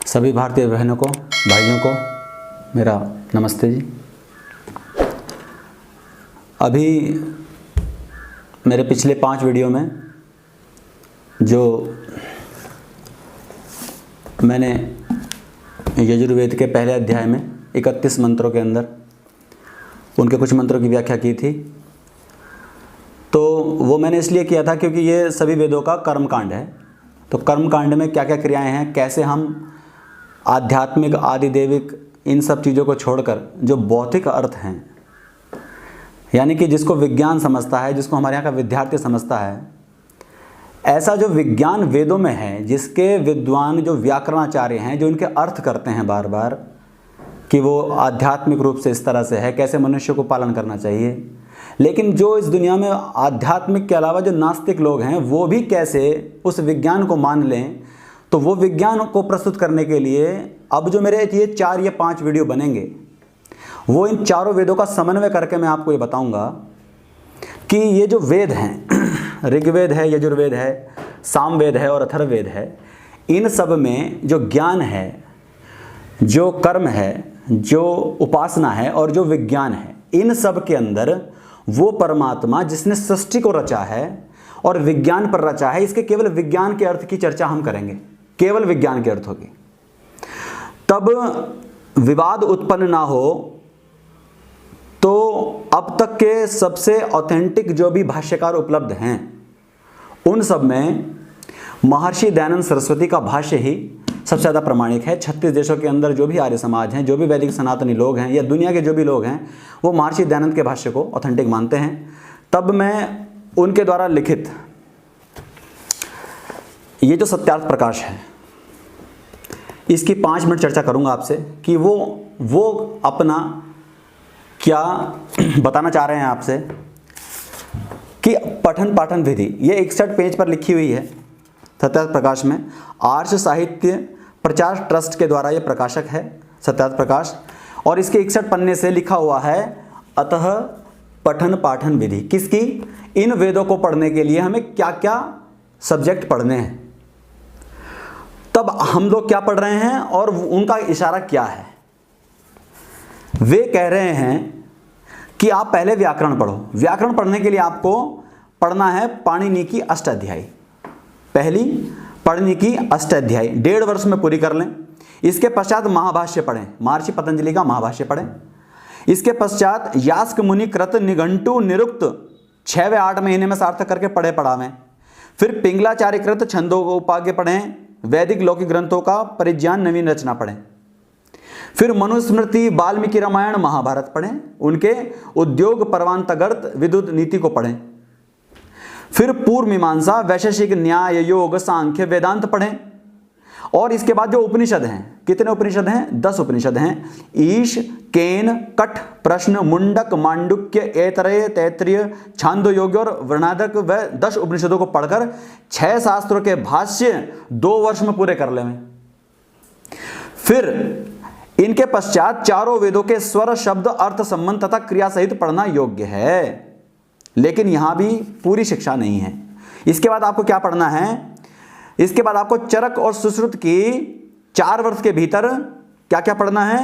सभी भारतीय बहनों को, भाइयों को मेरा नमस्ते जी। अभी मेरे पिछले 5 वीडियो में जो मैंने यजुर्वेद के पहले अध्याय में 31 मंत्रों के अंदर उनके कुछ मंत्रों की व्याख्या की थी, तो वो मैंने इसलिए किया था क्योंकि ये सभी वेदों का कर्मकांड है। तो कर्मकांड में क्या क्या क्रियाएं हैं, कैसे हम आध्यात्मिक, आदिदेविक इन सब चीज़ों को छोड़कर जो भौतिक अर्थ हैं, यानी कि जिसको विज्ञान समझता है, जिसको हमारे यहाँ का विद्यार्थी समझता है, ऐसा जो विज्ञान वेदों में है, जिसके विद्वान जो व्याकरणाचार्य हैं, जो इनके अर्थ करते हैं बार बार कि वो आध्यात्मिक रूप से इस तरह से है, कैसे मनुष्य को पालन करना चाहिए। लेकिन जो इस दुनिया में आध्यात्मिक के अलावा जो नास्तिक लोग हैं, वो भी कैसे उस विज्ञान को मान लें, तो वो विज्ञान को प्रस्तुत करने के लिए अब जो मेरे ये 4 या 5 वीडियो बनेंगे, वो इन चारों वेदों का समन्वय करके मैं आपको ये बताऊंगा कि ये जो वेद हैं, ऋग्वेद है, यजुर्वेद है, सामवेद है और अथर्ववेद है, इन सब में जो ज्ञान है, जो कर्म है, जो उपासना है और जो विज्ञान है, इन सब के अंदर वो परमात्मा जिसने सृष्टि को रचा है और विज्ञान पर रचा है, इसके केवल विज्ञान के अर्थ की चर्चा हम करेंगे, केवल विज्ञान के अर्थ होगी। तब विवाद उत्पन्न ना हो, तो अब तक के सबसे ऑथेंटिक जो भी भाष्यकार उपलब्ध हैं, उन सब में महर्षि दयानंद सरस्वती का भाष्य ही सबसे ज़्यादा प्रमाणिक है। 36 देशों के अंदर जो भी आर्य समाज हैं, जो भी वैदिक सनातनी लोग हैं, या दुनिया के जो भी लोग हैं, वो महर्षि दयानंद के भाष्य को ऑथेंटिक मानते हैं। तब मैं उनके द्वारा लिखित ये जो सत्यार्थ प्रकाश है, इसकी 5 मिनट चर्चा करूंगा आपसे कि वो अपना क्या बताना चाह रहे हैं आपसे कि पठन पाठन विधि ये 61 पेज पर लिखी हुई है सत्यार्थ प्रकाश में। आर्ष साहित्य प्रचार ट्रस्ट के द्वारा ये प्रकाशक है सत्यार्थ प्रकाश, और इसके 61 पन्ने से लिखा हुआ है अतः पठन पाठन विधि। किसकी? इन वेदों को पढ़ने के लिए हमें क्या क्या सब्जेक्ट पढ़ने हैं, तब हम लोग क्या पढ़ रहे हैं और उनका इशारा क्या है। वे कह रहे हैं कि आप पहले व्याकरण पढ़ो। व्याकरण पढ़ने के लिए आपको पढ़ना है पाणिनि की अष्टाध्यायी, पहली पाणिनि की अष्टाध्यायी 1.5 वर्ष में पूरी कर लें। इसके पश्चात महाभाष्य पढ़ें, महर्षि पतंजलि का महाभाष्य पढ़ें। इसके पश्चात यास्क मुनि कृत निघंटु निरुक्त 6 व 8 महीने में सार्थक करके पढ़े पढ़ावें। फिर पिंगलाचार्य कृत छंदों को उपाग्य पढ़ें। वैदिक लौकिक ग्रंथों का परिज्ञान नवीन रचना पढ़ें। फिर मनुस्मृति, वाल्मीकि रामायण, महाभारत पढ़ें। उनके उद्योग पर्वांतगर्त विद्युत नीति को पढ़ें। फिर पूर्व मीमांसा, वैशेषिक न्याय, योग, सांख्य, वेदांत पढ़ें। और इसके बाद जो उपनिषद हैं, कितने उपनिषद हैं? 10 उपनिषद हैं। ईश, केन, कठ, प्रश्न, मुंडक, मांडुक्य, ऐतरेय, तैत्तिरीय, छांदो योग्य और वर्णादक व 10 उपनिषदों को पढ़कर 6 शास्त्रों के भाष्य 2 वर्ष में पूरे कर लें। फिर इनके पश्चात चारों वेदों के स्वर, शब्द, अर्थ, संबंध तथा क्रिया सहित पढ़ना योग्य है। लेकिन यहां भी पूरी शिक्षा नहीं है। इसके बाद आपको क्या पढ़ना है? इसके बाद आपको चरक और सुश्रुत की 4 वर्ष के भीतर क्या क्या पढ़ना है?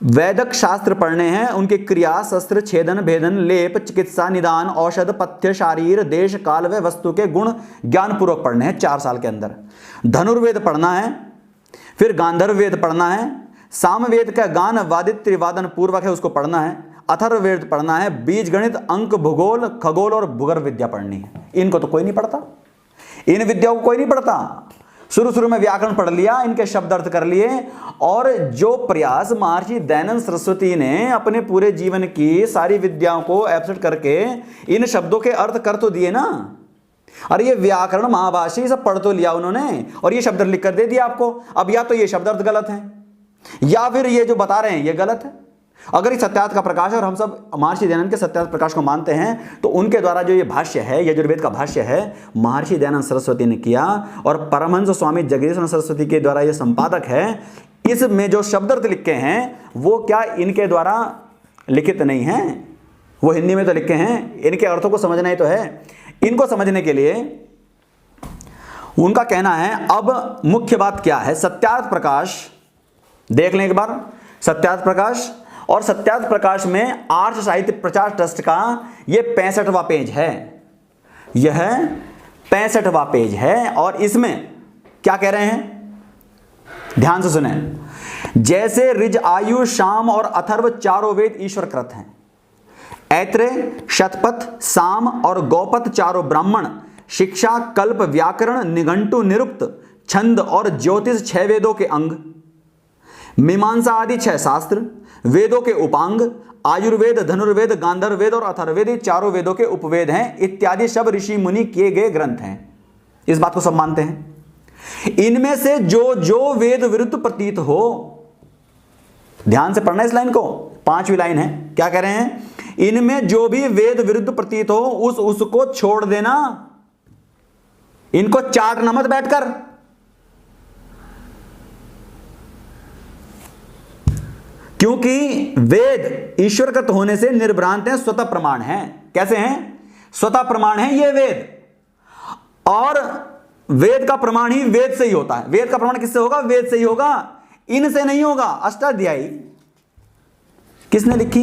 वैदिक शास्त्र पढ़ने हैं, उनके क्रिया, शस्त्र, छेदन, भेदन, लेप, चिकित्सा, निदान, औषध, पथ्य, शारीर, देश, काल व वस्तु के गुण ज्ञान पूर्वक पढ़ने हैं 4 साल के अंदर। धनुर्वेद पढ़ना है। फिर गांधर्व वेद पढ़ना है। सामवेद का गान वादित त्रिवादन पूर्वक है, उसको पढ़ना है। अथर्ववेद पढ़ना है। बीज गणित, अंक, भूगोल, खगोल और भूगर्भ विद्या पढ़नी है। इनको तो कोई नहीं पढ़ता, इन विद्याओं को कोई नहीं पढ़ता। शुरू में व्याकरण पढ़ लिया, इनके शब्द अर्थ कर लिए, और जो प्रयास महर्षि दयानंद सरस्वती ने अपने पूरे जीवन की सारी विद्याओं को एब्सेंट करके इन शब्दों के अर्थ कर तो दिए ना। अरे ये व्याकरण, महाभाष्य सब पढ़ तो लिया उन्होंने, और ये शब्द लिख कर दे दिया आपको। अब या तो ये शब्द अर्थ गलत है, या फिर ये जो बता रहे हैं ये गलत है। अगर ये सत्यार्थ का प्रकाश है और हम सब महर्षि दयानंद के सत्यार्थ प्रकाश को मानते हैं, तो उनके द्वारा जो ये भाष्य है, यजुर्वेद का भाष्य है, महर्षि दयानंद सरस्वती ने किया, और परमहंस स्वामी जगदीशानंद सरस्वती के द्वारा ये संपादक है। इसमें जो शब्द अर्थ लिखे हैं वो क्या इनके द्वारा लिखित नहीं है, वो हिंदी में तो लिखे हैं। इनके अर्थों को समझना ही तो है। इनको समझने के लिए उनका कहना है, अब मुख्य बात क्या है, सत्यार्थ प्रकाश देख लें एक बार। सत्यार्थ प्रकाश, और सत्यार्थ प्रकाश में आर्ष साहित्य प्रचार ट्रस्ट का यह 65वां पेज है, यह 65वां पेज है। और इसमें क्या कह रहे हैं, ध्यान से सुने। जैसे ऋज, आयु, शाम और अथर्व चारों वेद ईश्वर कृत हैं, ऐत्रेय, शतपथ, साम और गौपथ चारों ब्राह्मण, शिक्षा, कल्प, व्याकरण, निघंटु, निरुक्त, छंद और ज्योतिष 6 वेदों के अंग, मीमांसा आदि 6 शास्त्र, वेदों के उपांग, आयुर्वेद, धनुर्वेद, गांधर्व वेद और अथर्ववेद ये चारों वेदों के उपवेद हैं, इत्यादि सब ऋषि मुनि किए गए ग्रंथ हैं। इस बात को सब मानते हैं। इनमें से जो जो वेद विरुद्ध प्रतीत हो, ध्यान से पढ़ना इस लाइन को, 5वीं लाइन है, क्या कह रहे हैं, इनमें जो भी वेद विरुद्ध प्रतीत हो उसको छोड़ देना, इनको चाटना मत बैठकर। क्योंकि वेद ईश्वरकृत होने से निर्भ्रांत हैं, स्वतः प्रमाण हैं। कैसे हैं, स्वतः प्रमाण है ये वेद, और वेद का प्रमाण ही वेद से ही होता है। वेद का प्रमाण किससे होगा, वेद से ही होगा, इनसे नहीं होगा। अष्टाध्यायी किसने लिखी,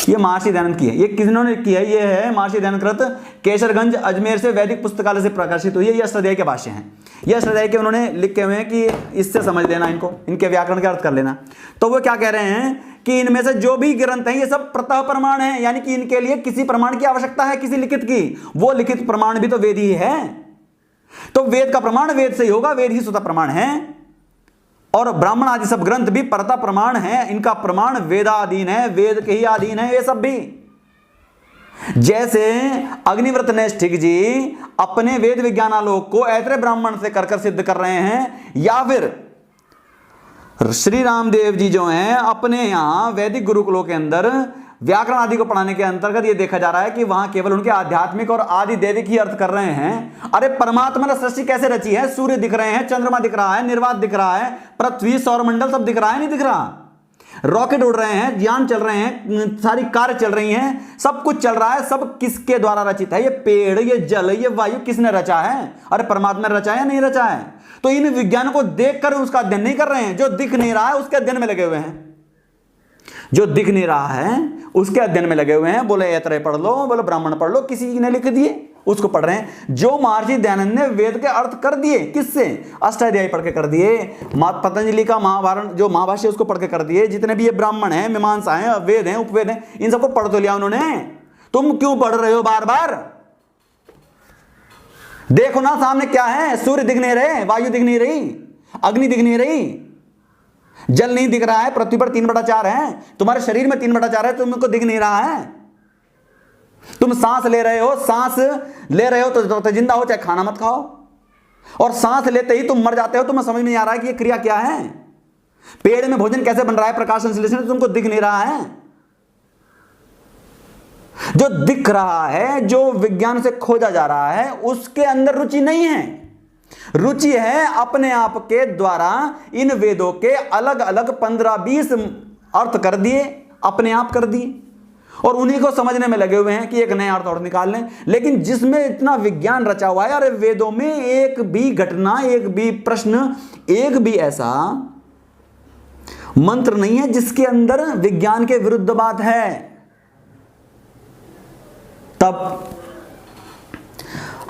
ये महर्षि दयानंद की है। ये किन्होंने लिखी है, ये है महर्षि दयानंद कृत, केसरगंज अजमेर से वैदिक पुस्तकालय से प्रकाशित हुई है। ये अष्टाध्यायी के भाष्य हैं, ये अष्टाध्यायी के उन्होंने लिखे हुए हैं कि इससे समझ लेना इनको, इनके व्याकरण का अर्थ कर लेना। तो वो क्या कह रहे हैं कि इनमें से जो भी ग्रंथ हैं ये सब प्रतः प्रमाण है, यानी कि इनके लिए किसी प्रमाण की आवश्यकता है, किसी लिखित की। वो लिखित प्रमाण भी तो वेद ही है, तो वेद का प्रमाण वेद से ही होगा, वेद ही स्वतः प्रमाण है। और ब्राह्मण आदि सब ग्रंथ भी परता प्रमाण है, इनका प्रमाण वेदाधीन है, वेद के ही अधीन है ये सब भी। जैसे अग्निव्रत नैष्ठिक जी अपने वेद विज्ञानालोक को ऐत्रेय ब्राह्मण से कर सिद्ध कर रहे हैं, या फिर श्री रामदेव जी जो हैं अपने यहां वैदिक गुरुकुलों के अंदर व्याकरण आदि को पढ़ाने के अंतर्गत ये देखा जा रहा है कि वहां केवल उनके आध्यात्मिक और आदि दैविक ही अर्थ कर रहे हैं। अरे परमात्मा ने सृष्टि कैसे रची है, सूर्य दिख रहे हैं, चंद्रमा दिख रहा है, निर्वात दिख रहा है, पृथ्वी, सौरमंडल सब दिख रहा है, नहीं दिख रहा, रॉकेट उड़ रहे हैं, यान चल रहे हैं, सारी कार चल रही हैं, सब कुछ चल रहा है, सब किसके द्वारा रचित है, ये पेड़, ये जल, ये वायु किसने रचा है, अरे परमात्मा ने रचा है या नहीं रचा है। तो इन विज्ञान को देखकर उसका अध्ययन नहीं कर रहे हैं, जो दिख नहीं रहा है उसके अध्ययन में लगे हुए हैं, जो दिख नहीं रहा है उसके अध्ययन में लगे हुए हैं। बोले ऐत्रेय पढ़ लो, बोले ब्राह्मण पढ़ लो, किसी ने लिख दिए उसको पढ़ रहे हैं। जो महर्षि दयानंद ने वेद के अर्थ कर दिए, किससे, अष्टाध्यायी पढ़ के कर दिए, पतंजलि का महाभारत जो महाभाष्य उसको पढ़ के कर दिए, जितने भी ये ब्राह्मण हैं, मीमांसा हैं, वेद हैं, उपवेद हैं, इन सबको पढ़ तो लिया उन्होंने। तुम क्यों पढ़ रहे हो बार बार, देखो ना सामने क्या है, सूर्य दिख नहीं रहे, वायु दिख नहीं रही, अग्नि दिख नहीं रही, जल नहीं दिख रहा है, पृथ्वी पर 3/4 है, तुम्हारे शरीर में 3/4 है, तुमको दिख नहीं रहा है। तुम सांस ले रहे हो, सांस ले रहे हो तो जिंदा हो, चाहे खाना मत खाओ, और सांस लेते ही तुम मर जाते हो, तुम्हें समझ में नहीं आ रहा है कि ये क्रिया क्या है। पेड़ में भोजन कैसे बन रहा है, प्रकाश संश्लेषण, तुमको दिख नहीं रहा है। जो दिख रहा है, जो विज्ञान से खोजा जा रहा है, उसके अंदर रुचि नहीं है। रुचि है अपने आप के द्वारा इन वेदों के अलग अलग 15-20 अर्थ कर दिए, अपने आप कर दिए, और उन्हीं को समझने में लगे हुए हैं कि एक नया अर्थ और निकाल लें। लेकिन जिसमें इतना विज्ञान रचा हुआ है, अरे वेदों में एक भी घटना, एक भी प्रश्न, एक भी ऐसा मंत्र नहीं है जिसके अंदर विज्ञान के विरुद्ध बात है। तब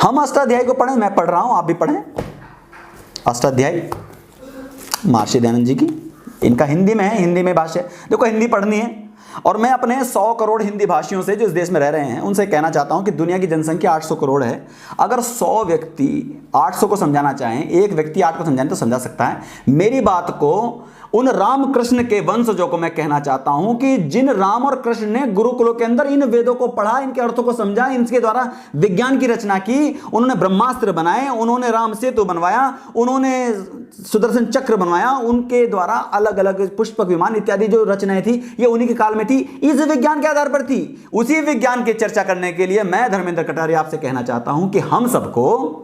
हम अष्टाध्यायी को पढ़ें, मैं पढ़ रहा हूं, आप भी पढ़ें अष्टाध्यायी महर्षि दयानंद जी की। इनका हिंदी में है, हिंदी में भाष्य, देखो हिंदी पढ़नी है। और मैं अपने 100 करोड़ हिंदी भाषियों से जो इस देश में रह रहे हैं उनसे कहना चाहता हूं कि दुनिया की जनसंख्या 800 करोड़ है। अगर 100 व्यक्ति 800 को समझाना चाहें, एक व्यक्ति 8 को समझाने तो समझा सकता है। मेरी बात को उन राम कृष्ण के वंशजों को मैं कहना चाहता हूं कि जिन राम और कृष्ण ने गुरुकुलों के अंदर इन वेदों को पढ़ा, इनके अर्थों को समझा, इनके द्वारा विज्ञान की रचना की, उन्होंने ब्रह्मास्त्र बनाए, उन्होंने राम सेतु बनवाया, उन्होंने सुदर्शन चक्र बनवाया, उनके द्वारा अलग अलग पुष्पक विमान इत्यादि जो रचनाएं थी ये उन्हीं के काल में थी, इस विज्ञान के आधार पर थी। उसी विज्ञान की चर्चा करने के लिए मैं धर्मेंद्र कटारिया आपसे कहना चाहता हूं कि हम सबको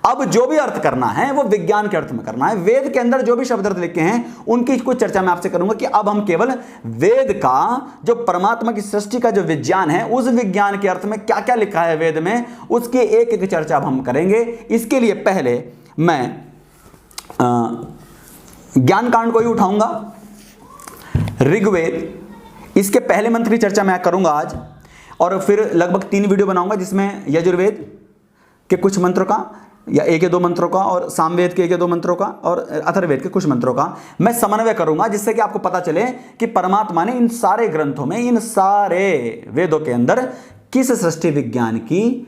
अब जो भी अर्थ करना है वो विज्ञान के अर्थ में करना है। वेद के अंदर जो भी शब्द अर्थ लिखे हैं उनकी कुछ चर्चा मैं आपसे करूंगा कि अब हम केवल वेद का जो परमात्मा की सृष्टि का जो विज्ञान है, उस विज्ञान के अर्थ में क्या क्या लिखा है वेद में, उसकी एक एक चर्चा अब हम करेंगे। इसके लिए पहले मैं ज्ञान कांड को ही उठाऊंगा, ऋग्वेद, इसके पहले मंत्र की चर्चा मैं करूंगा आज, और फिर लगभग 3 वीडियो बनाऊंगा जिसमें यजुर्वेद के कुछ मंत्रों का या 1 या 2 मंत्रों का, और सामवेद के 1 या 2 मंत्रों का, और अथर्ववेद के कुछ मंत्रों का मैं समन्वय करूंगा, जिससे कि आपको पता चले कि परमात्मा ने इन सारे ग्रंथों में, इन सारे वेदों के अंदर किस सृष्टि विज्ञान की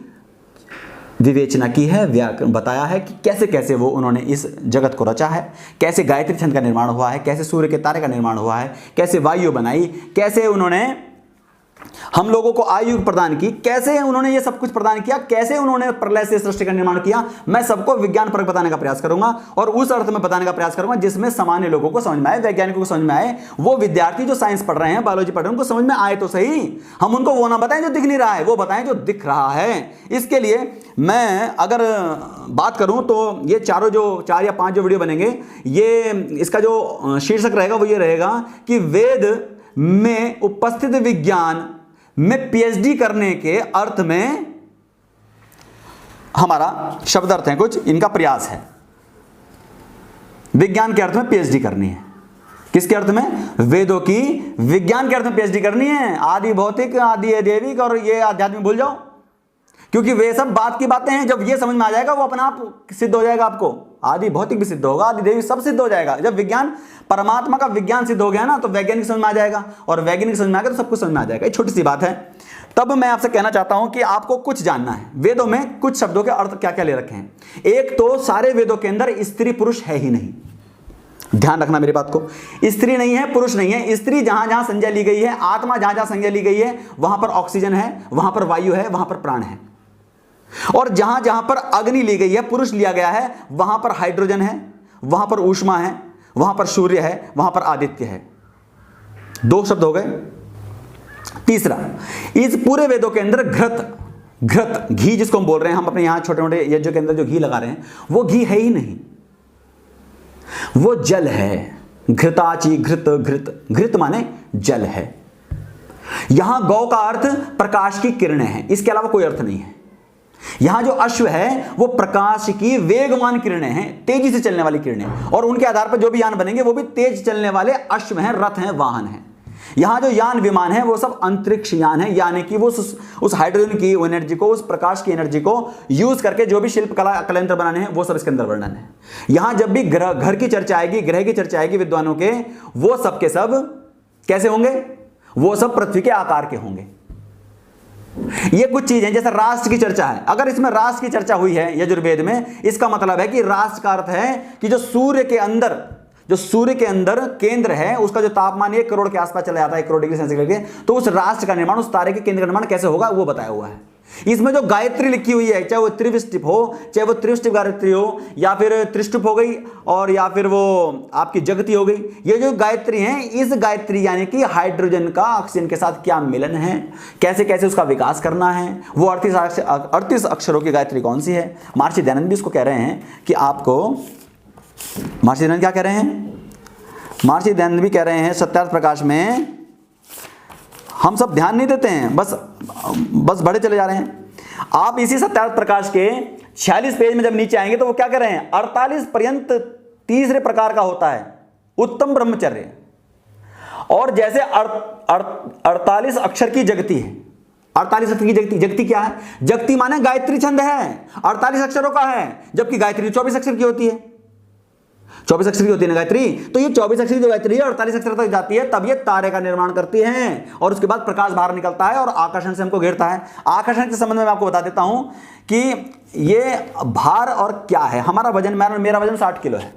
विवेचना की है, बताया है कि कैसे कैसे वो उन्होंने इस जगत को रचा है, कैसे गायत्री छंद का निर्माण हुआ है, कैसे सूर्य के तारे का निर्माण हुआ है, कैसे वायु बनाई, कैसे उन्होंने हम लोगों को आयु प्रदान की, कैसे उन्होंने ये सब कुछ प्रदान किया, कैसे उन्होंने प्रलय से सृष्टि का निर्माण किया। मैं सबको विज्ञान परक बताने का प्रयास करूंगा और उस अर्थ में बताने का प्रयास करूंगा जिसमें सामान्य लोगों को समझ में आए, वैज्ञानिकों को समझ में आए, वो विद्यार्थी जो साइंस पढ़ रहे हैं, बायोलॉजी पढ़ रहे हैं, उनको समझ में आए तो सही। हम उनको वो ना बताएं जो दिख नहीं रहा है, वो बताएं जो दिख रहा है। इसके लिए मैं अगर बात करूं तो ये चारों जो 4 या 5 जो वीडियो बनेंगे, ये इसका जो शीर्षक रहेगा वो ये रहेगा कि वेद में उपस्थित विज्ञान में पीएचडी करने के अर्थ में हमारा शब्द अर्थ है कुछ, इनका प्रयास है। विज्ञान के अर्थ में पीएचडी करनी है। किसके अर्थ में? वेदों की विज्ञान के अर्थ में पीएचडी करनी है। आदि भौतिक, आदि दैविक और ये आध्यात्मिक भूल जाओ, क्योंकि वे सब बात की बातें हैं। जब ये समझ में आ जाएगा वो अपना आप सिद्ध हो जाएगा। आपको आदि भौतिक भी सिद्ध होगा, आदि देवी सब सिद्ध हो जाएगा। जब विज्ञान, परमात्मा का विज्ञान सिद्ध हो गया ना, तो वैज्ञानिक समझ में आ जाएगा, और वैज्ञानिक समझ में आ गया तो सब कुछ समझ में आ जाएगा। ये छोटी सी बात है। तब मैं आपसे कहना चाहता हूं कि आपको कुछ जानना है। वेदों में कुछ शब्दों के अर्थ क्या क्या ले रखे हैं। एक तो सारे वेदों के अंदर स्त्री पुरुष है ही नहीं, ध्यान रखना मेरी बात को। स्त्री नहीं है, पुरुष नहीं है। स्त्री जहां जहां संज्ञा ली गई है, आत्मा जहां जहां संज्ञा ली गई है, वहां पर ऑक्सीजन है, वहां पर वायु है, वहां पर प्राण है। और जहां जहां पर अग्नि ली गई है, पुरुष लिया गया है, वहां पर हाइड्रोजन है, वहां पर ऊष्मा है, वहां पर सूर्य है, वहां पर आदित्य है। 2 शब्द हो गए। तीसरा, इस पूरे वेदों के अंदर घृत, घी जिसको हम बोल रहे हैं, हम अपने यहां छोटे मोटे यज्ञों के अंदर जो घी लगा रहे हैं, वो घी है ही नहीं, वो जल है। घृताची, घृत माने जल है। यहां गौ का अर्थ प्रकाश की किरणें हैं, इसके अलावा कोई अर्थ नहीं है। यहां जो अश्व है वो प्रकाश की वेगवान किरणें हैं, तेजी से चलने वाली किरणें, और उनके आधार पर जो भी यान बनेंगे वो भी तेज चलने वाले अश्व हैं, रथ हैं, वाहन हैं। यहां जो यान विमान है वो सब अंतरिक्ष यान है, यानी कि वो उस हाइड्रोजन की एनर्जी को, उस प्रकाश की एनर्जी को यूज करके जो भी शिल्प कला कलायंत्र बनाने हैं वो सब इसके अंदर वर्णन है। यहां जब भी घर की चर्चा आएगी, ग्रह की चर्चा आएगी विद्वानों के, वो सब के सब कैसे होंगे? वो सब पृथ्वी के आकार के होंगे। ये कुछ चीज है। जैसे राष्ट्र की चर्चा है, अगर इसमें राष्ट्र की चर्चा हुई है यजुर्वेद में, इसका मतलब है कि राष्ट्र का अर्थ है कि जो सूर्य के अंदर केंद्र है, उसका जो तापमान 1 करोड़ के आसपास चला जाता है, 1 करोड़ डिग्री सेंटीग्रेड के, तो उस राष्ट्र का निर्माण, उस तारे के केंद्र का निर्माण कैसे होगा वो बताया हुआ है। इसमें जो गायत्री लिखी हुई है, चाहे वो त्रिविष्टिप हो, चाहे वो त्रिविष्टिप गायत्री हो, या फिर त्रिष्टुप हो गई, और या फिर वो आपकी जगती हो गई, ये जो गायत्री हैं, इस गायत्री यानी कि हाइड्रोजन का ऑक्सीजन के साथ क्या मिलन है, कैसे कैसे उसका विकास करना है, वो 38 अक्षरों की गायत्री कौन सी है। महर्षि दयानंद भी इसको कह रहे हैं कि आपको, महर्षि दयानंद क्या कह रहे हैं? महर्षि दयानंद भी कह रहे हैं सत्यार्थ प्रकाश में, हम सब ध्यान नहीं देते हैं, बस बढ़े चले जा रहे हैं। आप इसी सत्यार्थ प्रकाश के 46 पेज में जब नीचे आएंगे तो वो क्या कह रहे हैं? 48 पर्यंत तीसरे प्रकार का होता है उत्तम ब्रह्मचर्य, और जैसे 48 अक्षर की जगती है। 48 अक्षर की जगती क्या है? जगती माने गायत्री छंद है, 48 अक्षरों का है, जबकि गायत्री 24 अक्षर की होती है। 24 अक्षर की होती है ना गायत्री, तो ये 24 अक्षर की जो गायत्री है 48 अक्षर तक जाती है, तब ये तारे का निर्माण करती है, और उसके बाद प्रकाश बाहर निकलता है और आकर्षण से हमको घेरता है। आकर्षण के संबंध में मैं आपको बता देता हूं कि ये भार और क्या है। हमारा वजन, मेरा वजन 60 किलो है,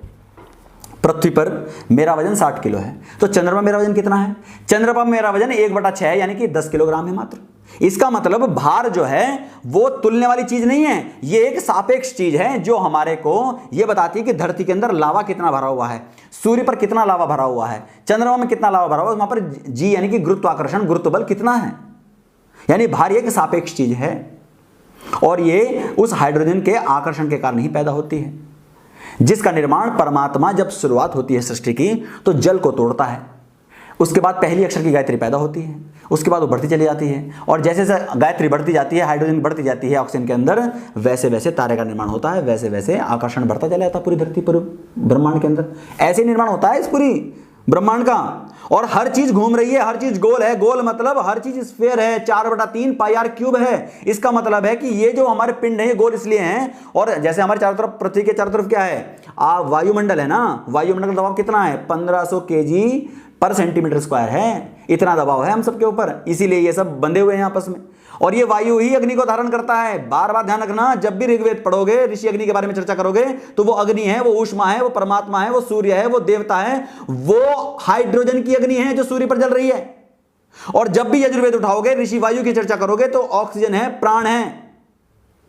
पृथ्वी पर मेरा वजन 60 किलो है, तो चंद्रमा मेरा वजन कितना है? चंद्रमा मेरा वजन 1/6 है, यानी कि 10 किलोग्राम है मात्र। इसका मतलब भार जो है वो तुलने वाली चीज नहीं है, ये एक सापेक्ष चीज है जो हमारे को ये बताती है कि धरती के अंदर लावा कितना भरा हुआ है, सूर्य पर कितना लावा भरा हुआ है, चंद्रमा में कितना लावा भरा हुआ है, वहां पर जी यानी कि गुरुत्वाकर्षण, गुरुत्व कितना है। यानी भार एक सापेक्ष चीज है, और ये उस हाइड्रोजन के आकर्षण के कारण ही पैदा होती है, जिसका निर्माण परमात्मा जब शुरुआत होती है सृष्टि की तो जल को तोड़ता है, उसके बाद पहली अक्षर की गायत्री पैदा होती है, उसके बाद वो बढ़ती चली जाती है, और जैसे जैसे गायत्री बढ़ती जाती है, हाइड्रोजन बढ़ती जाती है ऑक्सीजन के अंदर, वैसे वैसे तारे का निर्माण होता है, वैसे वैसे आकर्षण बढ़ता चला जाता है पूरी धरती पर, ब्रह्मांड के अंदर। ऐसे निर्माण होता है इस पूरी ब्रह्मांड का। और हर चीज घूम रही है, हर चीज गोल है। गोल मतलब हर चीज स्फीयर है, 4/3 पाई आर क्यूब है। इसका मतलब है कि ये जो हमारे पिंड है ये गोल इसलिए हैं। और जैसे हमारे चारों तरफ, पृथ्वी के चारों तरफ क्या है, वायुमंडल है ना, वायुमंडल का दबाव कितना है, 1500 kg पर सेंटीमीटर स्क्वायर है। इतना दबाव है हम सबके ऊपर, इसीलिए ये सब बंधे हुए हैं आपस में। और ये वायु ही अग्नि को धारण करता है। बार बार ध्यान रखना, जब भी ऋग्वेद पढ़ोगे, ऋषि अग्नि के बारे में चर्चा करोगे, तो वो अग्नि है, वो ऊष्मा है, वो परमात्मा है, वो सूर्य है, वो देवता है, वो हाइड्रोजन की अग्नि है जो सूर्य पर जल रही है। और जब भी यजुर्वेद उठाओगे, ऋषि वायु की चर्चा करोगे, तो ऑक्सीजन है, प्राण है,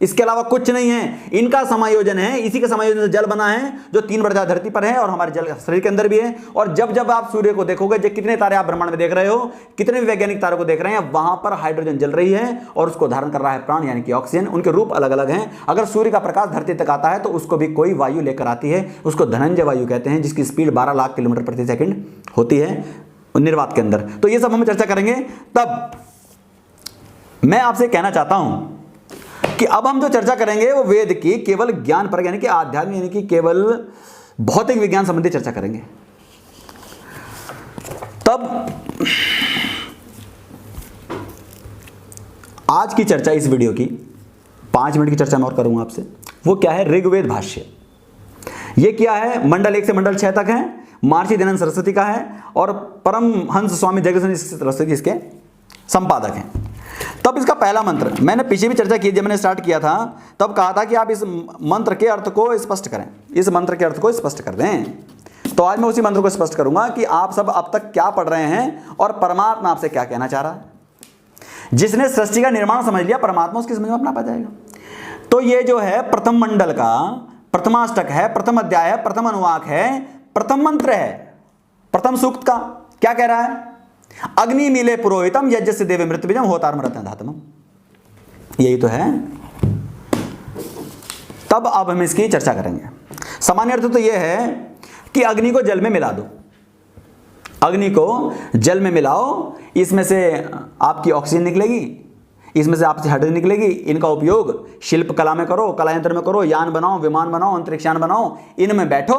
इसके अलावा कुछ नहीं है। इनका समायोजन है, इसी के समायोजन से जल बना है, जो 3 बटा धरती पर है और हमारे जल शरीर के अंदर भी है। और जब जब आप सूर्य को देखोगे, जो कितने तारे आप ब्रह्मांड में देख रहे हो, कितने भी वैज्ञानिक तारों को देख रहे हैं, वहां पर हाइड्रोजन जल रही है और उसको धारण कर रहा है प्राण, यानी कि ऑक्सीजन। उनके रूप अलग अलग हैं। अगर सूर्य का प्रकाश धरती तक आता है तो उसको भी कोई वायु लेकर आती है, उसको धनंजय वायु कहते हैं, जिसकी स्पीड 12 लाख किलोमीटर प्रति सेकंड होती है निर्वात के अंदर। तो ये सब हम चर्चा करेंगे। तब मैं आपसे कहना चाहता हूं कि अब हम जो चर्चा करेंगे वो वेद की केवल ज्ञान पर, यानी कि आध्यात्म, यानी कि केवल भौतिक विज्ञान संबंधी चर्चा करेंगे। तब आज की चर्चा, इस वीडियो की 5 मिनट की चर्चा मैं और करूंगा आपसे। वो क्या है, ऋग्वेद भाष्य। ये क्या है, मंडल 1 से मंडल 6 तक है, महर्षि दयानंद सरस्वती का है, और परमहंस स्वामी जगदीश सरस्वती इसके संपादक हैं। तब इसका पहला मंत्र, मैंने पीछे भी चर्चा की, जब मैंने स्टार्ट किया था तब कहा था कि आप इस मंत्र के अर्थ को स्पष्ट करें, इस मंत्र के अर्थ को स्पष्ट कर दें। तो आज मैं उसी मंत्र को स्पष्ट करूंगा कि आप सब अब तक क्या पढ़ रहे हैं और परमात्मा आपसे क्या कहना चाह रहा है। जिसने सृष्टि का निर्माण समझ लिया, परमात्मा उसकी समझ में अपना पा जाएगा। तो ये जो है प्रथम मंडल का प्रथमाष्टक है, प्रथम अध्याय है, प्रथम अनुवाक है, प्रथम मंत्र है, प्रथम सूक्त का। क्या कह रहा है, अग्नि मीले पुरोहितम यज्ञ से देवे मृत्युजम होतार मृत धातम, यही तो है। तब अब हम इसकी चर्चा करेंगे। सामान्य अर्थ तो यह है कि अग्नि को जल में मिला दो, अग्नि को जल में मिलाओ, इसमें से आपकी ऑक्सीजन निकलेगी, इसमें से आपसे हाइड्रोजन निकलेगी। इनका उपयोग शिल्प कला में करो, कला यंत्र में करो, यान बनाओ, विमान बनाओ, अंतरिक्षयान बनाओ, इनमें बैठो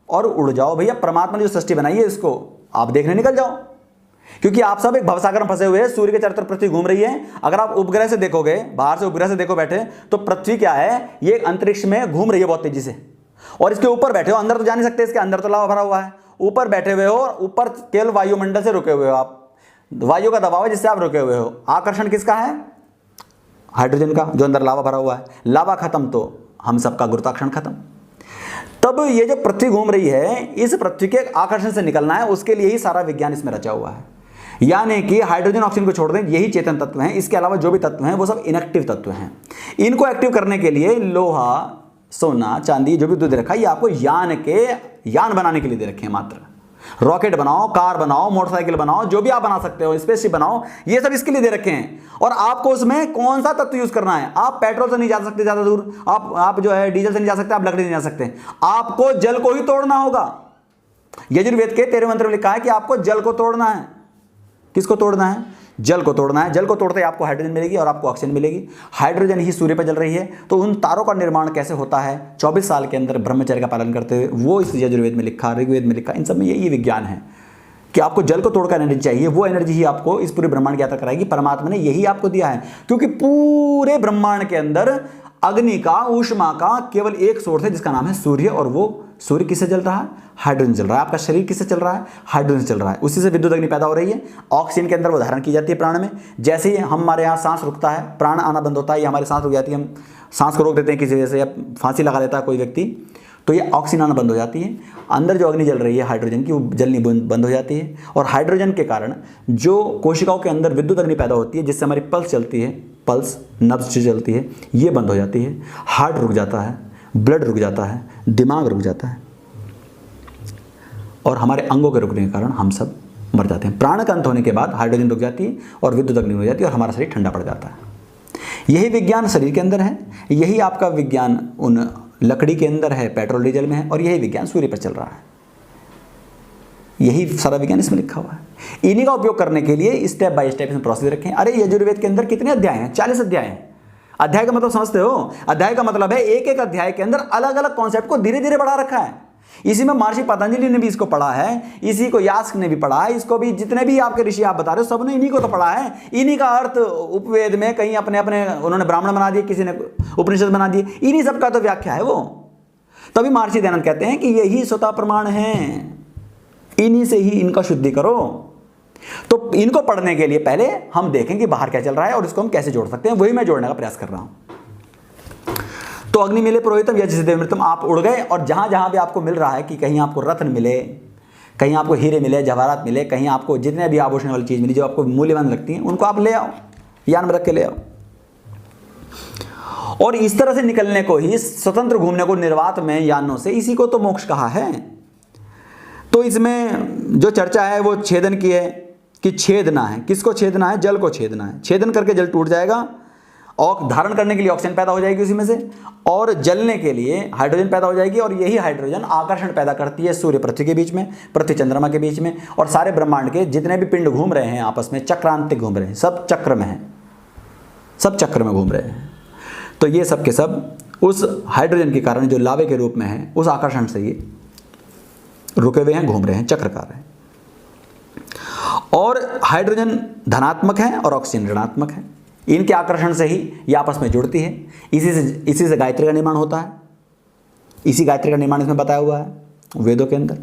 और उड़ जाओ। भैया परमात्मा ने जो सृष्टि बनाई है इसको आप देखने निकल जाओ, क्योंकि आप सब एक भवसागर में फंसे हुए हैं। सूर्य के चारों तरफ पृथ्वी घूम रही है। अगर आप उपग्रह से देखोगे, बाहर से उपग्रह से देखो बैठे, तो पृथ्वी क्या है, ये अंतरिक्ष में घूम रही है बहुत तेजी से, और इसके ऊपर बैठे हो, अंदर तो जा नहीं सकते, इसके अंदर तो लावा भरा हुआ है। ऊपर बैठे हुए हो, ऊपर केवल वायुमंडल से रुके हुए हो आप, वायु का दबाव है जिससे आप रुके हुए हो। आकर्षण किसका है, हाइड्रोजन का, जो अंदर लावा भरा हुआ है। लावा खत्म तो हम सबका गुरुत्वाकर्षण खत्म। तब ये जो पृथ्वी घूम रही है, इस पृथ्वी के आकर्षण से निकलना है, उसके लिए ही सारा विज्ञान इसमें रचा हुआ है। यानी कि हाइड्रोजन ऑक्सीजन को छोड़ दें, यही चेतन तत्व हैं। इसके अलावा जो भी तत्व हैं वो सब इनएक्टिव तत्व हैं। इनको एक्टिव करने के लिए लोहा, सोना, चांदी जो भी दे रखा है, ये आपको यान बनाने के लिए दे रखे हैं मात्र। रॉकेट बनाओ, कार बनाओ, मोटरसाइकिल बनाओ, जो भी आप बना सकते हो, स्पेसशिप बनाओ, ये सब इसके लिए दे रखे हैं। और आपको उसमें कौन सा तत्व यूज करना है, आप पेट्रोल से नहीं जा सकते ज्यादा दूर, आप जो है डीजल से नहीं जा सकते, आप लकड़ी से नहीं जा सकते, आपको जल को ही तोड़ना होगा। यजुर्वेद के 13वें मंत्र में लिखा है कि आपको जल को तोड़ना है। किसको तोड़ना है, जल को तोड़ना है। जल को तोड़ते ही आपको हाइड्रोजन मिलेगी और आपको ऑक्सीजन मिलेगी। हाइड्रोजन ही सूर्य पर जल रही है। तो उन तारों का निर्माण कैसे होता है 24 साल के अंदर ब्रह्मचर्य का पालन करते हुए, वो इस यजुर्वेद में लिखा, ऋग्वेद में लिखा। इन सब में यही विज्ञान है कि आपको जल को तोड़कर एनर्जी चाहिए। वो एनर्जी ही आपको इस पूरे ब्रह्मांड की यात्रा कराएगी। परमात्मा ने यही आपको दिया है, क्योंकि पूरे ब्रह्मांड के अंदर अग्नि का, ऊष्मा का केवल एक सोर्स है जिसका नाम है सूर्य। और वो सूर्य किससे जल रहा है, हाइड्रोजन चल रहा है। आपका शरीर किससे चल रहा है, हाइड्रोजन चल रहा है। उसी से विद्युत अग्नि पैदा हो रही है। ऑक्सीजन के अंदर वो धारण की जाती है प्राण में। जैसे ही हमारे यहाँ सांस रुकता है, प्राण आना बंद होता है, या हमारी सांस रुक जाती है, हम सांस को रोक देते हैं किसी वजह से, या फांसी लगा देता है कोई व्यक्ति, तो ये ऑक्सीजन आना बंद हो जाती है। अंदर जो अग्नि जल रही है हाइड्रोजन की, वो जलनी बंद हो जाती है। और हाइड्रोजन के कारण जो कोशिकाओं के अंदर विद्युत अग्नि पैदा होती है, जिससे हमारी पल्स चलती है, पल्स नब्ज से चलती है, ये बंद हो जाती है। हार्ट रुक जाता है, ब्लड रुक जाता है, दिमाग रुक जाता है, और हमारे अंगों के रुकने के कारण हम सब मर जाते हैं। प्राण का अंत होने के बाद हाइड्रोजन रुक जाती है और विद्युत अग्नि हो जाती है और हमारा शरीर ठंडा पड़ जाता है। यही विज्ञान शरीर के अंदर है। यही आपका विज्ञान उन लकड़ी के अंदर है, पेट्रोल डीजल में है, और यही विज्ञान सूर्य पर चल रहा है। यही सारा विज्ञान इसमें लिखा हुआ है। इन्हीं का उपयोग करने के लिए स्टेप बाय स्टेप इसमें प्रोसेस रखे हैं। अरे यजुर्वेद के अंदर कितने अध्याय हैं? 40 अध्याय हैं। अध्याय का मतलब समझते हो? अध्याय का मतलब है एक एक अध्याय के अंदर अलग अलग कॉन्सेप्ट को धीरे धीरे बढ़ा रखा है। इसी में महर्षि पतंजलि ने भी इसको पढ़ा है, इसी को यास्क ने भी पढ़ा है, इसको भी जितने भी आपके ऋषि आप बता रहे हो सबने इन्हीं को तो पढ़ा है। इन्हीं का अर्थ उपवेद में कहीं अपने अपने उन्होंने ब्राह्मण बना दिए, किसी ने उपनिषद बना दिए, इन्हीं सब का तो व्याख्या है वो। तभी महर्षि दयानंद कहते हैं कि यही स्वतः प्रमाण है, इन्हीं से ही इनका शुद्धि करो। तो इनको पढ़ने के लिए पहले हम देखें कि बाहर क्या चल रहा है और इसको हम कैसे जोड़ सकते हैं, वही मैं जोड़ने का प्रयास कर रहा हूं। तो अग्नि मिले पुरोहितम यजसिद्धेमृतम, आप उड़ गए और जहां जहां भी आपको मिल रहा है कि कहीं आपको रत्न मिले, कहीं आपको हीरे मिले, जवाहरात मिले, कहीं आपको जितने भी आभूषण वाली चीज मिली जो आपको मूल्यवान लगती है, उनको आप ले आओ, यान में रख के ले आओ। और इस तरह से निकलने को ही, स्वतंत्र घूमने को निर्वात में यानों से, इसी को तो मोक्ष कहा है। तो इसमें जो चर्चा है वो छेदन की है कि छेदना है। किसको छेदना है? जल को छेदना है। छेदन करके जल टूट जाएगा और धारण करने के लिए ऑक्सीजन पैदा हो जाएगी उसी में से, और जलने के लिए हाइड्रोजन पैदा हो जाएगी। और यही हाइड्रोजन आकर्षण पैदा करती है सूर्य पृथ्वी के बीच में, पृथ्वी चंद्रमा के बीच में, और सारे ब्रह्मांड के जितने भी पिंड घूम रहे हैं आपस में, चक्रांतिक घूम रहे हैं, सब चक्र में हैं, सब चक्र में घूम रहे हैं। तो ये सब के सब उस हाइड्रोजन के कारण जो लावे के रूप में है, उस आकर्षण से ये रुके हुए हैं, घूम रहे हैं, चक्रकार है। और हाइड्रोजन धनात्मक है और ऑक्सीजन ऋणात्मक है। इनके आकर्षण से ही ये आपस में जुड़ती है। इसी से गायत्री का निर्माण होता है। इसी गायत्री का निर्माण इसमें बताया हुआ है वेदों के अंदर।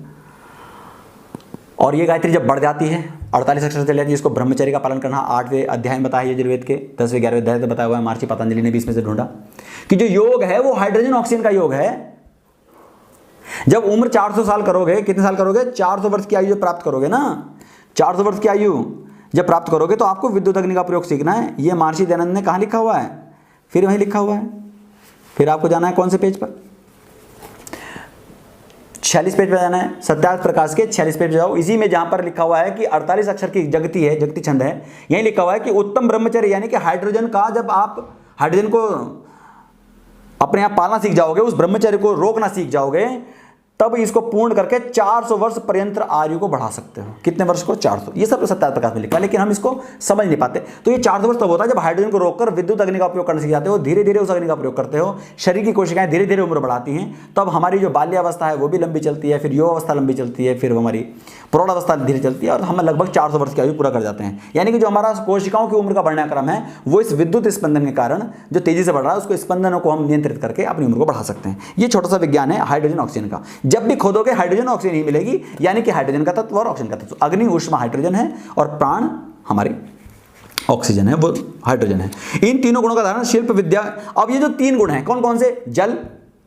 और ये गायत्री जब बढ़ जाती है, 48 अक्षर से चल जाती है, इसको ब्रह्मचर्य का पालन करना 8वें अध्याय में बताया है यजुर्वेद के, 10वें 11वें अध्याय में बताया हुआ है। महर्षि पतंजलि ने भी इसमें से ढूंढा कि जो योग है वो हाइड्रोजन ऑक्सीजन का योग है। जब उम्र 400 साल करोगे, कितने साल करोगे? 400 वर्ष की आयु जब प्राप्त करोगे ना, 400 वर्ष की आयु जब प्राप्त करोगे तो आपको विद्युत अग्नि का प्रयोग सीखना है। ये महर्षि दयानंद ने कहाँ लिखा हुआ है? फिर वहीं लिखा हुआ है। फिर आपको जाना है कौन से पेज पर? 46 पेज पर जाना है। सत्यार्थ प्रकाश के 46 पेज जाओ। इसी में जहां पर लिखा हुआ है कि 48 अक्षर की जगती है, जगती छंद है, यही लिखा हुआ है कि उत्तम ब्रह्मचर्य, यानी कि हाइड्रोजन का, जब आप हाइड्रोजन को अपने आप पालना सीख जाओगे, उस ब्रह्मचर्य को रोकना सीख जाओगे, तब इसको पूर्ण करके 400 वर्ष पर्यंत आयु को बढ़ा सकते हो। कितने वर्ष को? 400। ये सब सत्यार्थ प्रकाश में लिखा है, लेकिन हम इसको समझ नहीं पाते। तो ये 400 वर्ष तब होता है जब हाइड्रोजन को रोककर विद्युत अग्नि का उपयोग करने सीख जाते हो, धीरे धीरे उस अग्नि का प्रयोग करते हो, शरीर की कोशिकाएं धीरे धीरे उम्र बढ़ाती हैं, तब हमारी जो बाल्यावस्था है वो भी लंबी चलती है, फिर युवावस्था लंबी चलती है, फिर हमारी प्रौढ़ावस्था धीरे चलती है, और हम लगभग 400 वर्ष की आयु पूरा कर जाते हैं। यानी कि जो हमारा कोशिकाओं की उम्र का बढ़ना क्रम है, वो इस विद्युत स्पंदन के कारण जो तेजी से बढ़ रहा है, उसको स्पंदनों को हम नियंत्रित करके अपनी उम्र को बढ़ा सकते हैं। ये छोटा सा विज्ञान है हाइड्रोजन ऑक्सीजन का। जब भी खोदोगे हाइड्रोजन ऑक्सीजन ही मिलेगी, यानी कि हाइड्रोजन का तत्व और ऑक्सीजन का तत्व। अग्नि ऊष्मा हाइड्रोजन है और प्राण हमारी ऑक्सीजन है, वो हाइड्रोजन है। इन तीनों गुणों का धारण शिल्प विद्या। अब ये जो 3 गुण हैं कौन कौन से? जल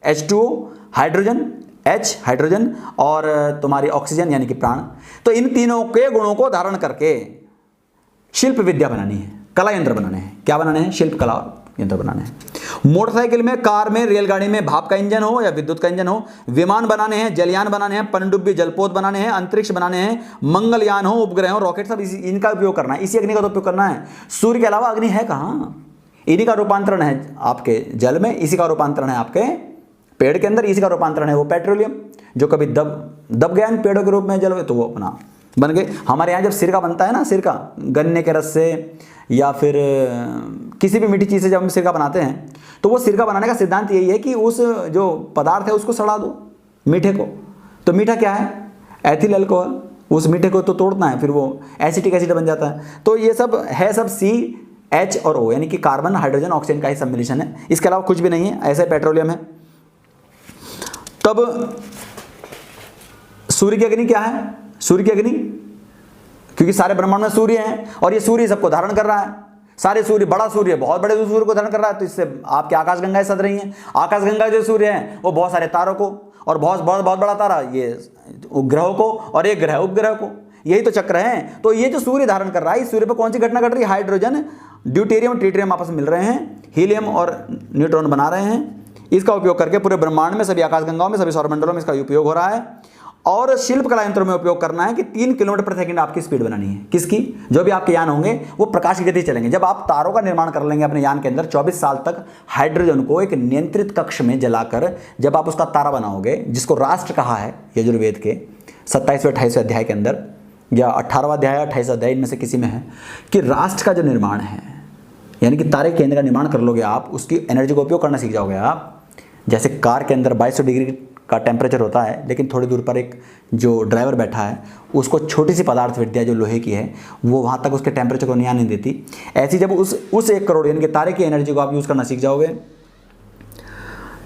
H2O, हाइड्रोजन H हाइड्रोजन, और तुम्हारी ऑक्सीजन यानी कि प्राण। तो इन तीनों के गुणों को धारण करके शिल्प विद्या बनानी है, कला यंत्र बनाने हैं। क्या बनाने हैं? शिल्प कला यंत्र बनाने हैं। मोटरसाइकिल में, कार में, रेलगाड़ी में भाप का इंजन हो या विद्युत का इंजन हो, विमान बनाने हैं, जलयान बनाने हैं, पनडुब्बी जलपोत बनाने हैं, अंतरिक्ष बनाने हैं, मंगलयान हो, उपग्रह हो, रॉकेट, सब इनका उपयोग करना है। इसी अग्नि का तो उपयोग करना है। सूर्य के अलावा अग्नि है कहाँ? इन्हीं का रूपांतरण है आपके जल में, इसी का रूपांतरण है आपके पेड़ के अंदर, इसी का रूपांतरण है वो पेट्रोलियम, जो कभी दब गया इन पेड़ों के रूप में जल, तो वो अपना बन गए। हमारे यहाँ जब सिरका बनता है ना, सिरका गन्ने के रस से या फिर किसी भी मीठी चीज़ से जब हम सिरका बनाते हैं, तो वो सिरका बनाने का सिद्धांत यही है कि उस जो पदार्थ है उसको सड़ा दो, मीठे को। तो मीठा क्या है? Ethyl alcohol. उस मीठे को तो तोड़ना है, फिर वो एसिटिक एसिड बन जाता है। तो ये सब है, सब CH और O, यानी कि कार्बन हाइड्रोजन ऑक्सीजन का ही सम्मिश्रण है, इसके अलावा कुछ भी नहीं है। ऐसा पेट्रोलियम है। तब सूर्य की अग्नि क्या है? सूर्य की अग्नि, क्योंकि सारे ब्रह्मांड में सूर्य हैं और ये सूर्य सबको धारण कर रहा है। सारे सूर्य, बड़ा सूर्य बहुत बड़े सूर्य को धारण कर रहा है, तो इससे आपकी आकाशगंगाएं सद रही हैं। आकाशगंगा जो सूर्य है वो बहुत सारे तारों को, और बहुत बड़ा तारा ये ग्रहों को, और एक ग्रह उपग्रह को, यही तो चक्र है। तो ये जो सूर्य धारण कर रहा है, इस सूर्य पर कौन सी घटना घट रही है? हाइड्रोजन, ड्यूटेरियम, ट्रिटियम आपस में मिल रहे हैं, हीलियम और न्यूट्रॉन बना रहे हैं। इसका उपयोग करके पूरे ब्रह्मांड में, सभी आकाशगंगाओं में, सभी सौरमंडलों में इसका उपयोग हो रहा है। और शिल्प कला यंत्रों में उपयोग करना है कि 3 किलोमीटर प्रति सेकंड आपकी स्पीड बनानी है। किसकी? जो भी आपके यान होंगे वो प्रकाश की गति चलेंगे। जब आप तारों का निर्माण कर लेंगे अपने यान के अंदर, 24 साल तक हाइड्रोजन को एक नियंत्रित कक्ष में जलाकर जब आप उसका तारा बनाओगे, जिसको राष्ट्र कहा है यजुर्वेद के, 27वें 28वें अध्याय के अंदर, या 18वां अध्याय या 28वां अध्याय, इनमें से किसी में है कि राष्ट्र का जो निर्माण है, यानी कि तारे केंद्र का निर्माण कर लोगे आप, उसकी एनर्जी का उपयोग करना सीख जाओगे आप। जैसे कार के अंदर 2200 डिग्री का टेम्परेचर होता है, लेकिन थोड़ी दूर पर एक जो ड्राइवर बैठा है उसको छोटी सी पदार्थ विद्या जो लोहे की है वो वहाँ तक उसके टेम्परेचर को नहीं आने देती। ऐसी जब उस 1 करोड़ यानी कि तारे की एनर्जी को आप यूज़ करना सीख जाओगे,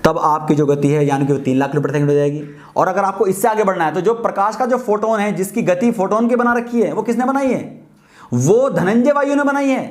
तब आपकी जो गति है यानी कि वो 3 लाख किलोमीटर सेकंड हो जाएगी। और अगर आपको इससे आगे बढ़ना है तो जो प्रकाश का जो फोटोन है, जिसकी गति फोटोन की बना रखी है, वो किसने बनाई है? वो धनंजय वायु ने बनाई है,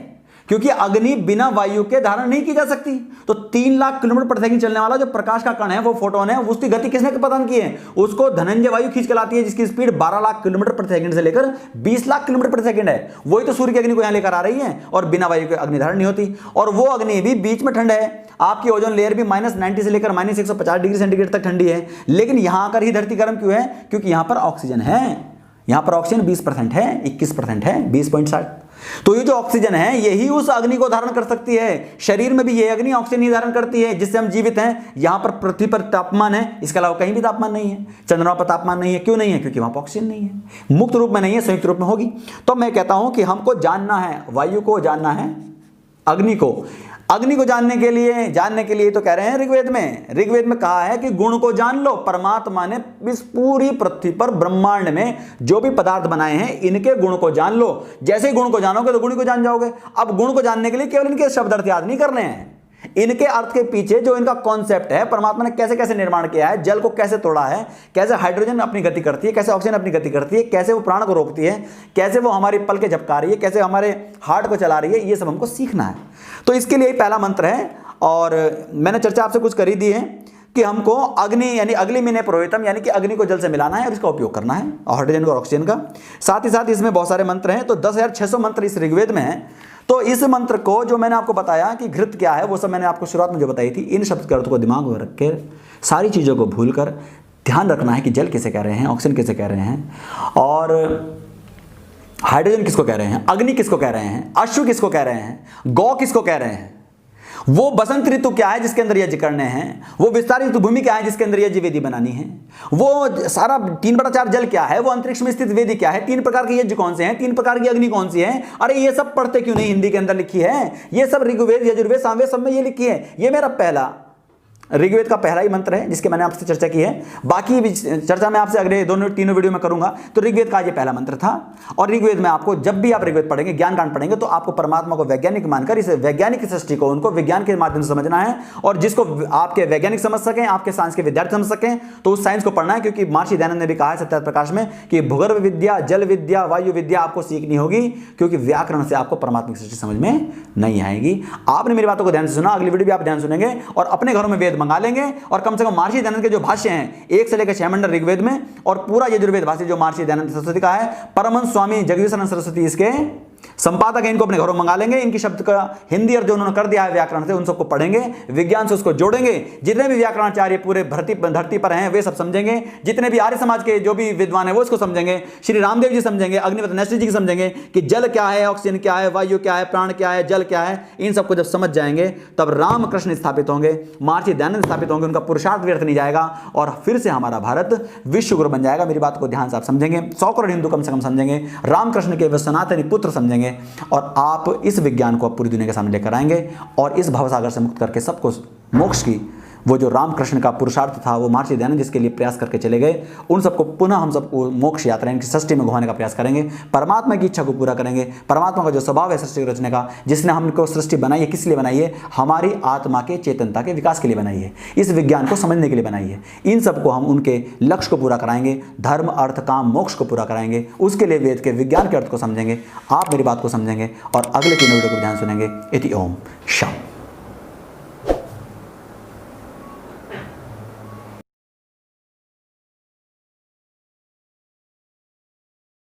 क्योंकि अग्नि बिना वायु के धारण नहीं की जा सकती। तो 3 लाख किलोमीटर प्रति सेकंड चलने वाला जो प्रकाश का कण है, वो फोटोन है, उसकी गति किसने प्रदान की है? उसको धनंजय वायु खींच के लाती है, जिसकी स्पीड 12 लाख किलोमीटर प्रति सेकंड से लेकर 20 लाख किलोमीटर प्रति सेकंड है। वही तो सूर्य की अग्नि को यहां लेकर आ रही है, और बिना वायु के अग्नि धारण नहीं होती। और वो अग्नि भी बीच में ठंड है, आपकी ओजोन लेयर भी -90 से लेकर -150 डिग्री सेंटीग्रेड तक ठंडी है। लेकिन यहां आकर ही धरती गर्म क्यों है? क्योंकि यहां पर ऑक्सीजन है। यहां पर ऑक्सीजन 20% है, 21% है, 20.7। तो ये जो ऑक्सीजन है यही उस अग्नि को धारण कर सकती है। शरीर में भी ये अग्नि ऑक्सीजन नहीं धारण करती है, जिससे हम जीवित हैं। यहां पर पृथ्वी पर तापमान है, इसके अलावा कहीं भी तापमान नहीं है। चंद्रमा पर तापमान नहीं है, क्यों नहीं है? क्योंकि वहां पर ऑक्सीजन नहीं है। मुक्त रूप में नहीं है, संयुक्त रूप में होगी। तो मैं कहता हूं कि हमको जानना है वायु को, जानना है अग्नि को। अग्नि को जानने के लिए तो कह रहे हैं ऋग्वेद में कहा है कि गुण को जान लो। परमात्मा ने इस पूरी पृथ्वी पर ब्रह्मांड में जो भी पदार्थ बनाए हैं, इनके गुण को जान लो। जैसे ही गुण को जानोगे तो गुण को जान जाओगे। अब गुण को जानने के लिए केवल इनके शब्द अर्थ याद नहीं करने हैं, इनके अर्थ के पीछे जो इनका कॉन्सेप्ट है, परमात्मा ने कैसे कैसे निर्माण किया है, जल को कैसे तोड़ा है, कैसे हाइड्रोजन अपनी गति करती है, कैसे ऑक्सीजन अपनी गति करती है, कैसे वो प्राण को रोकती है, कैसे वो हमारी पल के झपका रही है, कैसे हमारे हार्ट को चला रही है, ये सब हमको सीखना है। तो इसके लिए पहला मंत्र है, और मैंने चर्चा आपसे कुछ करी दी है कि हमको अग्नि यानी अग्निमीने पुरोहितम, यानी कि अग्नि को जल से मिलाना है और इसका उपयोग करना है, हाइड्रोजन और ऑक्सीजन का। साथ ही साथ इसमें बहुत सारे मंत्र हैं, तो 10,600 मंत्र इस ऋग्वेद में है। तो इस मंत्र को जो मैंने आपको बताया कि घृत क्या है, वो सब मैंने आपको शुरुआत में जो बताई थी, इन शब्द के अर्थ को दिमाग में रख के सारी चीज़ों को भूलकर ध्यान रखना है कि जल किसे कह रहे हैं, ऑक्सीजन किसे कह रहे हैं, और हाइड्रोजन किसको कह रहे हैं, अग्नि किसको कह रहे हैं, अश्व किसको कह रहे हैं, गौ किसको कह रहे हैं, वो बसंत ऋतु क्या है जिसके अंदर यज्ञ करने हैं, वो विस्तारित ऋतु भूमि क्या है जिसके अंदर यज्ञ वेदी बनानी है, वो सारा 3/4 जल क्या है, वो अंतरिक्ष में स्थित वेदी क्या है, 3 प्रकार के यज्ञ कौन से हैं, 3 प्रकार की अग्नि कौन सी है। अरे ये सब पढ़ते क्यों नहीं? हिंदी के अंदर लिखी है ये सब, ऋग्वेद यजुर्वेद सामवेद सब में ये लिखी है। ये मेरा पहला ऋग्वेद का पहला ही मंत्र है जिसके मैंने आपसे चर्चा की है। बाकी चर्चा मैं आपसे अगले 2-3 वीडियो में करूंगा। तो ऋग्वेद का ये पहला मंत्र था, और ऋग्वेद में आपको जब भी आप ऋग्वेद पढ़ेंगे, ज्ञान कांड पढ़ेंगे, तो आपको परमात्मा को वैज्ञानिक मानकर इस वैज्ञानिक सृष्टि को उनको विज्ञान के माध्यम से समझना है, और जिसको आपके वैज्ञानिक समझ सकें, आपके साइंस के विद्यार्थी समझ सकें, तो उस साइंस को पढ़ना है। क्योंकि महर्षि दयानंद ने भी कहा है सत्यार्थ प्रकाश में कि भूगर्भ विद्या, जल विद्या, वायु विद्या आपको सीखनी होगी, क्योंकि व्याकरण से आपको परमात्मा की सृष्टि समझ में नहीं आएगी। आपने मेरी बातों को ध्यान से सुना, अगली वीडियो भी आप ध्यान सुनेंगे और अपने घरों में वेद मंगा लेंगे, और कम से कम महर्षि दयानंद के जो भाष्य हैं 1 से लेकर 6 मंडल ऋग्वेद में, और पूरा यजुर्वेद भाष्य जो महर्षि दयानंद सरस्वती का है, परमहंस स्वामी जगदीशानंद सरस्वती इसके संपादक है, इनको अपने घरों मंगा लेंगे। इनकी शब्द का हिंदी और जो उन्होंने कर दिया है व्याकरण से, उन सबको पढ़ेंगे, विज्ञान से उसको जोड़ेंगे। जितने भी व्याकरणाचार्य पूरे धरती पर हैं वे सब समझेंगे, जितने भी आर्य समाज के जो भी विद्वान है वो इसको समझेंगे, श्री रामदेव जी समझेंगे, अग्निहोत्र नेश्वर जी समझेंगे कि जल क्या है, ऑक्सीजन क्या है, वायु क्या है, प्राण क्या है, जल क्या है। इन सबको जब समझ जाएंगे तब रामकृष्ण स्थापित होंगे, महर्षि दयानंद स्थापित होंगे, उनका पुरुषार्थ व्यर्थ नहीं जाएगा, और फिर से हमारा भारत विश्व गुरु बन जाएगा। मेरी बात को ध्यान से आप समझेंगे, 100 करोड़ हिंदू कम से कम समझेंगे, रामकृष्ण के वे सनातनी पुत्र समझेंगे, और आप इस विज्ञान को आप पूरी दुनिया के सामने लेकर आएंगे, और इस भवसागर से मुक्त करके सबको मोक्ष की वो जो रामकृष्ण का पुरुषार्थ था, वो महर्षि दयानंद जिसके लिए प्रयास करके चले गए, उन सबको पुनः हम सबको मोक्ष यात्रा इनकी सृष्टि में घुमाने का प्रयास करेंगे। परमात्मा की इच्छा को पूरा करेंगे। परमात्मा का जो स्वभाव है सृष्टि को रचने का, जिसने हमको सृष्टि बनाई है, किस लिए बनाई है? हमारी आत्मा के चेतनता के विकास के लिए बनाई है, इस विज्ञान को समझने के लिए बनाई है। इन सबको हम उनके लक्ष्य को पूरा कराएंगे, धर्म अर्थ काम मोक्ष को पूरा कराएंगे। उसके लिए वेद के विज्ञान के अर्थ को समझेंगे। आप मेरी बात को समझेंगे और अगले 3 वीडियो को ध्यान सुनेंगे। इति ओम शांति।